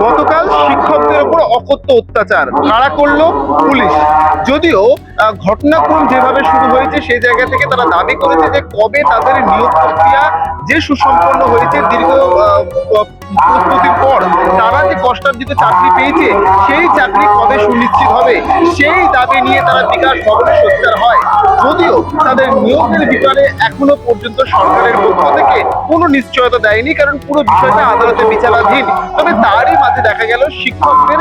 গতকাল শিক্ষকদের উপর অকথ্য অত্যাচার কারা করলো? পুলিশ। যদিও ঘটনাক্রম যেভাবে শুরু হয়েছে সেই জায়গা থেকে তারা দাবি করেছে যে কবে তাদের নিয়োগ প্রক্রিয়া যে সুসম্পন্ন হয়েছে দীর্ঘ প্রস্তুতির পর তারা যে কষ্টার্জিত চাকরি পেয়েছে সেই চাকরি কবে সুনিশ্চিত হবে সেই দাবি নিয়ে তারা বিকাশ ভবনে সোচ্চার হয়। যদিও তাদের নিয়োগের বিষয়ে এখনো পর্যন্ত সরকারের পক্ষ থেকে কোনো নিশ্চয়তা দেয়নি, কারণ পুরো বিষয়টা আদালতে বিচারাধীন। তবে তারই মাঝে দেখা গেল শিক্ষকদের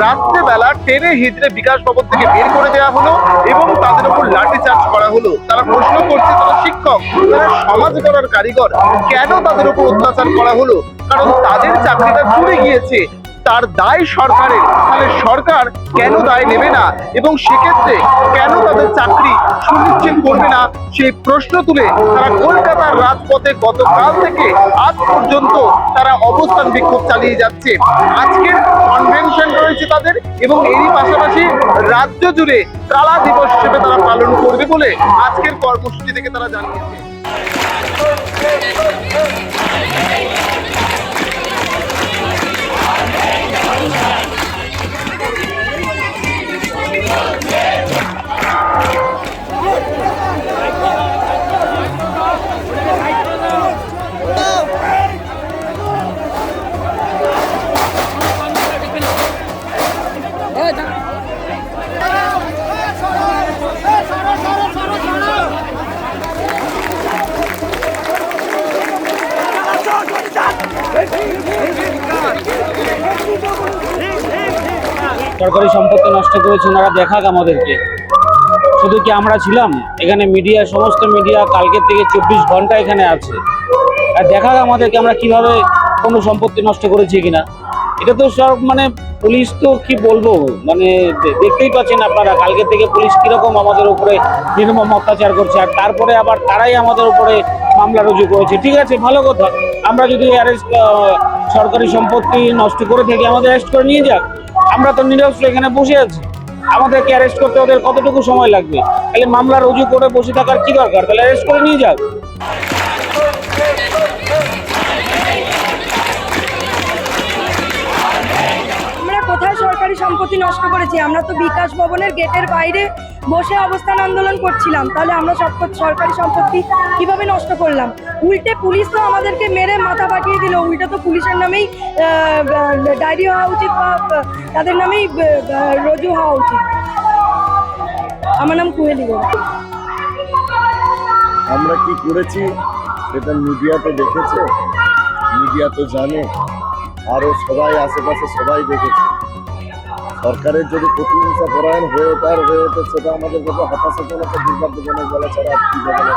রাত্রেবেলা টেনে হিজড়ে বিকাশ ভবন থেকে বের করে দেওয়া হলো এবং তাদের উপর লাঠিচার্জ করা হলো। তারা প্রশ্ন করছে তারা শিক্ষক, তারা সমাজ গড়ার কারিগর, কেন তাদের উপর অত্যাচার করা হলো? কারণ তাদের চাকরিটা চলে গিয়েছে, তার দায় সরকারের। তাহলে সরকার কেন দায় নেবে না এবং সেক্ষেত্রে কেন তাদের চাকরি সুনিশ্চিত করবে না সেই প্রশ্ন তুলে তারা কলকাতার রাজপথে গতকাল থেকে আজ পর্যন্ত তারা অবস্থান বিক্ষোভ চালিয়ে যাচ্ছে। আজকের কনভেনশন রয়েছে তাদের এবং এরই পাশাপাশি রাজ্য জুড়ে কালা দিবস হিসেবে তারা পালন করবে বলে আজকের কর্মসূচি থেকে তারা জানিয়েছে। সরকারি সম্পত্তি নষ্ট করেছে ওনারা দেখাক আমাদেরকে। শুধু কি আমরা ছিলাম এখানে? মিডিয়া, সমস্ত মিডিয়া কালকের থেকে 24 ঘন্টা এখানে আছে, আর দেখাক আমাদেরকে আমরা কিভাবে কোনো সম্পত্তি নষ্ট করেছি কিনা। এটা তো সব মানে পুলিশ তো কি বলবো, মানে দেখতেই পাচ্ছেন আপনারা কালকে থেকে পুলিশ কিরকম আমাদের উপরে নির্মম অত্যাচার করছে, আর তারপরে আবার তারাই আমাদের উপরে মামলা রুজু করেছে। ঠিক আছে, ভালো কথা, আমরা যদি অ্যারেস্ট সরকারি সম্পত্তি নষ্ট করে থাকি আমাদের অ্যারেস্ট করে নিয়ে যাক। আমরা তো নিরস্ত্র এখানে বসে আছি, আমাদেরকে অ্যারেস্ট করতে ওদের কতটুকু সময় লাগবে? তাহলে মামলা রুজু করে বসে থাকার কি দরকার? তাহলে অ্যারেস্ট করে নিয়ে যাক। কোথায় সরকারি সম্পত্তি নষ্ট করেছি? আমরা তো বিকাশ ভবনের গেটের বাইরে বসে অবস্থান আন্দোলন করছিলাম, তাহলে আমরা সরকারি সম্পত্তি কিভাবে নষ্ট করলাম? উল্টে পুলিশ তো আমাদেরকে মেরে মাথা পাঠিয়ে দিল। উল্টে তো পুলিশের নামেই ডায়েরি হওয়া উচিত বা তাদের নামেই রজু হওয়া উচিত। আমার নাম কুহেলি। আমরা কি করেছি সেটা মিডিয়া তো দেখেছে, মিডিয়া তো জানে, আরো সবাই আশেপাশে সবাই দেখেছে। সরকারের যদি প্রতিহিংসা পরায়ণ হয়ে ওঠে সেটা আমাদের কাছে হতাশাজনক, দুর্ভাগ্যজনক বলা ছাড়া কি বলা।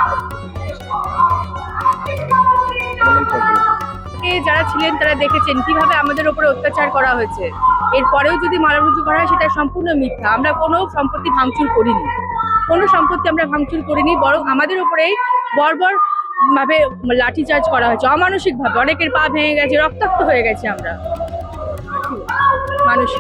যারা ছিলেন তারা দেখেছেন কিভাবে আমাদের উপরে অত্যাচার করা হয়েছে। এরপরেও যদি মামলা রুজু করা হয় সেটা সম্পূর্ণ মিথ্যা। আমরা কোনো সম্পত্তি ভাঙচুর করিনি, কোনো সম্পত্তি আমরা ভাঙচুর করিনি, বরং আমাদের উপরেই বর্বর ভাবে লাঠিচার্জ করা হয়েছে, অমানসিক ভাবে। অনেকের পা ভেঙে গেছে, রক্তাক্ত হয়ে গেছে আমরা মানুষ।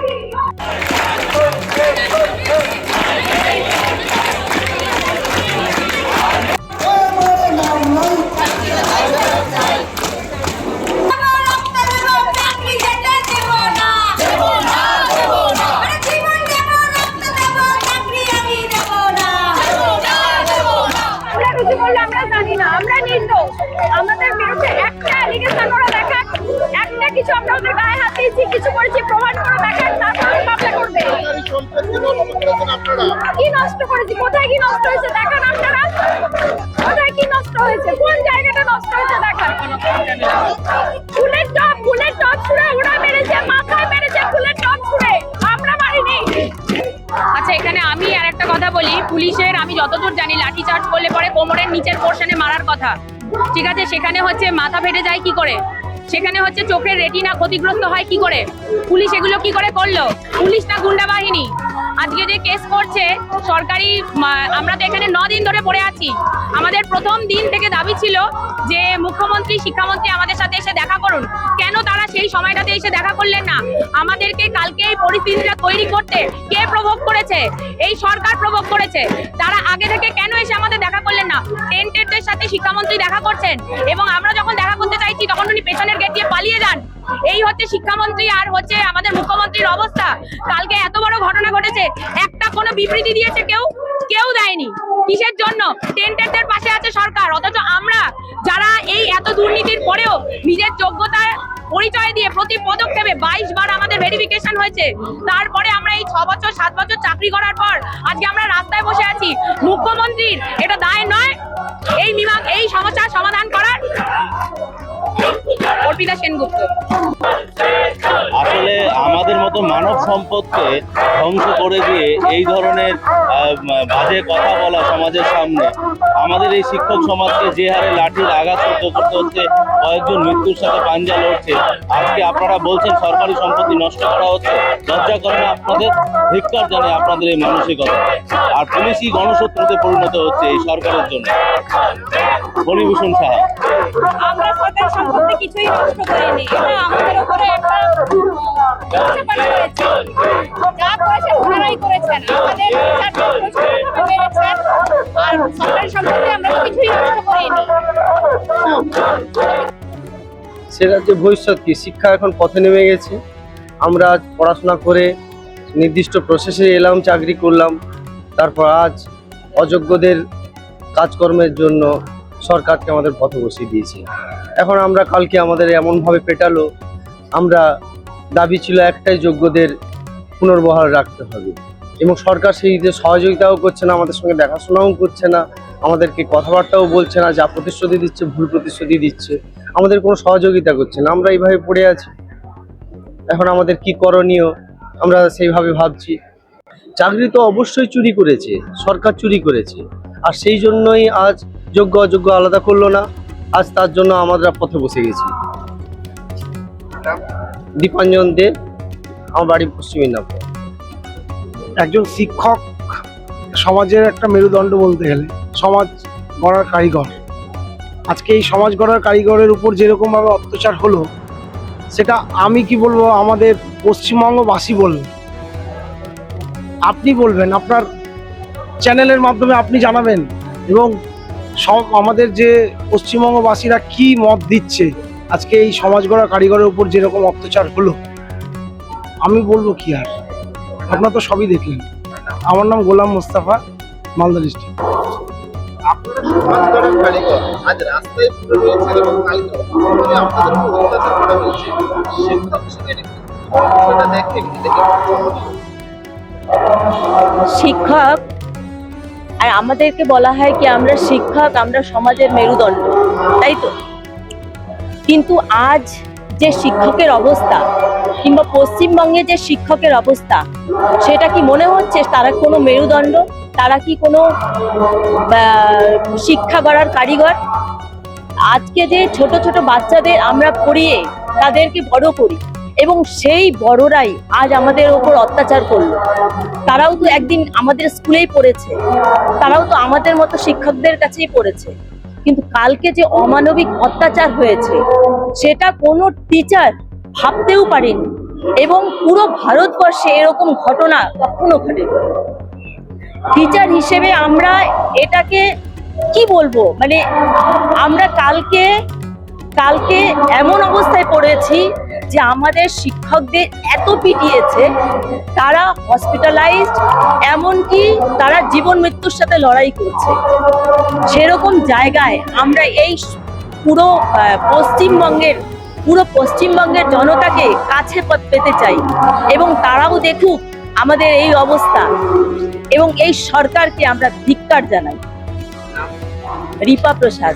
আমরা জানি না, আমরা নির্দোষ। আমাদের বিরুদ্ধে একটা অ্যালিগেশন ওরা দেখাক, একটা কিছু আমরা ওদের গায়ে হাত দিয়েছি, কিছু করেছি প্রমাণ করে দেখাক, তারপর মামলা করবে। কি নষ্ট করেছি? কোথায় কি নষ্ট হয়েছে দেখান আপনারা। কোথায় কি নষ্ট হয়েছে? কোন জায়গাটা নষ্ট হয়েছে দেখান। ফুলের টপ ছুঁড়ে ওরা মেরেছে, মাথায় মেরেছে ফুলের টপ ছুঁড়ে, আমরা মারিনি। আচ্ছা, এখানে আমি আর একটা কথা বলি, পুলিশের আমি যতদূর জানি লাঠিচার্জ করলে পরে কোমরের নিচের পোর্শনে মারার কথা, ঠিক আছে? সেখানে হচ্ছে মাথা ফেটে যায় কি করে, সেখানে হচ্ছে চোখের রেটিনা ক্ষতিগ্রস্ত হয় কি করে? পুলিশ এগুলো কি করে করলো? পুলিশ না গুন্ডা বাহিনী? আজকে যে কেস করছে সরকারি, আমরা তো এখানে 9 দিন ধরে পড়ে আছি। আমাদের প্রথম দিন থেকে দাবি ছিল যে মুখ্যমন্ত্রী, শিক্ষামন্ত্রী আমাদের সাথে এসে দেখা করুন। কেন তারা সেই সময়টাতে এসে দেখা করলেন না? আমাদেরকে কালকে এই পরিস্থিতিটা তৈরি করতে কে প্রভোগ করেছে? এই সরকার প্রভোগ করেছে। তারা আগে থেকে কেন এসে আমাদের দেখা করলেন না? টেন্টেডদের সাথে শিক্ষামন্ত্রী দেখা করছেন এবং আমরা যখন দেখা করতে চাইছি তখন উনি পেছনের গেট দিয়ে পালিয়ে যান। এই হচ্ছে শিক্ষামন্ত্রী আর হচ্ছে আমাদের মুখ্যমন্ত্রীর অবস্থা। কালকে এত বড় ঘটনা ঘটেছে, একটা কোনো বিবৃতি দিয়েছে কেউ? কেউ দেয়নি। কিসের জন্য? টেন্টারদের পাশে আছে সরকার, অথচ আমরা যারা এই এত দুর্নীতির পরেও নিজের যোগ্যতার পরিচয় দিয়ে প্রতি পদক্ষেপে 22 বার আমাদের ভেরিফিকেশন হয়েছে, তারপরে আমরা এই 6 বছর 7 বছর চাকরি করার পর আজকে আমরা রাস্তায় বসে আছি। মুখ্যমন্ত্রীর এটা দায় নয় এই সমস্যার সমাধান করার? অর্পিতা সেনগুপ্ত। আসলে আমাদের মতো মানব সম্পদকে ধ্বংস করে দিয়ে এই ধরনের বাজে কথা বলা সমাজের সামনে, আমাদের এই শিক্ষক সমাজকে যে হারে লাঠির আঘাত সহ্য করতে হচ্ছে, কয়েকজন মৃত্যুর সাথে পাঞ্জা লড়ছে, আজকে আপনারা বলছেন সরকারি সম্পত্তি নষ্ট করা হচ্ছে। লজ্জা করে না আপনাদের? ধিক্কার জানাই আপনাদের এই মানসিকতা। আর পুলিশই গণশত্রুতে পরিণত হচ্ছে এই সরকারের জন্য। ফণীভূষণ সাহা। আমরা সরকারি সম্পত্তি কিছুই নষ্ট করিনি, এটা আমাদের উপরে একটা চাপানো হয়েছে। যা করেছেন ওনারাই করেছেন, আমাদের প্রচুরভাবে মেরেছেন। আর সরকারি সম্পত্তি আমরা তো কিছুই নষ্ট করিনি। সেটা যে ভবিষ্যৎ কি, শিক্ষা এখন পথে নেমে গেছে। আমরা আজ পড়াশোনা করে নির্দিষ্ট প্রসেসে এলাম, চাকরি করলাম, তারপর আজ অযোগ্যদের কাজকর্মের জন্য সরকারকে আমাদের পথে বসিয়ে দিয়েছে। এখন আমরা কালকে আমাদের এমনভাবে পেটালো, আমরা দাবি ছিল একটাই, যোগ্যদের পুনর্বহাল রাখতে হবে। এবং সরকার সেই যে সহযোগিতাও করছে না, আমাদের সঙ্গে দেখাশোনাও করছে না, আমাদেরকে কথাবার্তাও বলছে না, যা প্রতিশ্রুতি দিচ্ছে ভুল প্রতিশ্রুতি দিচ্ছে, আমাদের কোনো সহযোগিতা করছে না। আমরা এইভাবে পড়ে আছি। এখন আমাদের কি করণীয় আমরা সেইভাবে ভাবছি। চাকরি তো অবশ্যই চুরি করেছে, সরকার চুরি করেছে, আর সেই জন্যই আজ যোগ্য অযোগ্য আলাদা করলো না। আজ তার জন্য আমরা পথে বসে গেছি। দীপাঞ্জন দে, আমার বাড়ি পশ্চিম মিদনাপুর। একজন শিক্ষক সমাজের একটা মেরুদণ্ড বলতে গেলে, সমাজ গড়ার কারিগর। আজকে এই সমাজ গড়ার কারিগরের উপর যেরকমভাবে অত্যাচার হলো, সেটা আমি কি বলবো, আমাদের পশ্চিমবঙ্গবাসী বলবেন, আপনি বলবেন, আপনার চ্যানেলের মাধ্যমে আপনি জানাবেন, এবং সব আমাদের যে পশ্চিমবঙ্গবাসীরা কি মত দিচ্ছে আজকে এই সমাজ গড়া কারিগরের উপর যেরকম অত্যাচার হলো, আমি বলবো কি আর, আপনারা তো সবই দেখলেন। আমার নাম গোলাম মোস্তফা, মালদা ডিস্ট্রিক্ট। আপনারা সমাজ গড়ার কারিগর, আজ রাস্তায় পড়ে রয়েছেন এবং কালকে অন্যভাবে আপনাদের উপর অত্যাচার করা হয়েছে, শিক্ষক হিসেবে সেটা দেখেন, শিক্ষক, আর আমাদেরকে বলা হয় কি আমরা শিক্ষক, আমরা সমাজের মেরুদণ্ড, তাই তো? কিন্তু আজ যে শিক্ষকের অবস্থা, কিংবা পশ্চিমবঙ্গে যে শিক্ষকের অবস্থা, সেটা কি মনে হচ্ছে তারা কোনো মেরুদণ্ড? তারা কি কোনো শিক্ষা গড়ার কারিগর? আজকে যে ছোট ছোট বাচ্চাদের আমরা পড়িয়ে তাদেরকে বড় করি, এবং সেই বড়রাই আজ আমাদের ওপর অত্যাচার করলো। তারাও তো একদিন আমাদের স্কুলেই পড়েছে, তারাও তো আমাদের মতো শিক্ষকদের কাছেই পড়েছে। কিন্তু কালকে যে অমানবিক অত্যাচার হয়েছে, সেটা কোনো টিচার ভাবতেও পারেনি, এবং পুরো ভারতবর্ষে এরকম ঘটনা কখনো ঘটেনি। টিচার হিসেবে আমরা এটাকে কি বলবো, মানে আমরা কালকে এমন অবস্থায় পড়েছি যে আমাদের শিক্ষকদের এত পিটিয়েছে, তারা হসপিটালাইজড, এমনকি তারা জীবন মৃত্যুর সাথে লড়াই করছে। সেরকম জায়গায় আমরা এই পুরো পশ্চিমবঙ্গের জনতাকে কাছে পেতে চাই, এবং তারাও দেখুক আমাদের এই অবস্থা, এবং এই সরকারকে আমরা ধিক্কার জানাই। রিপা প্রসাদ।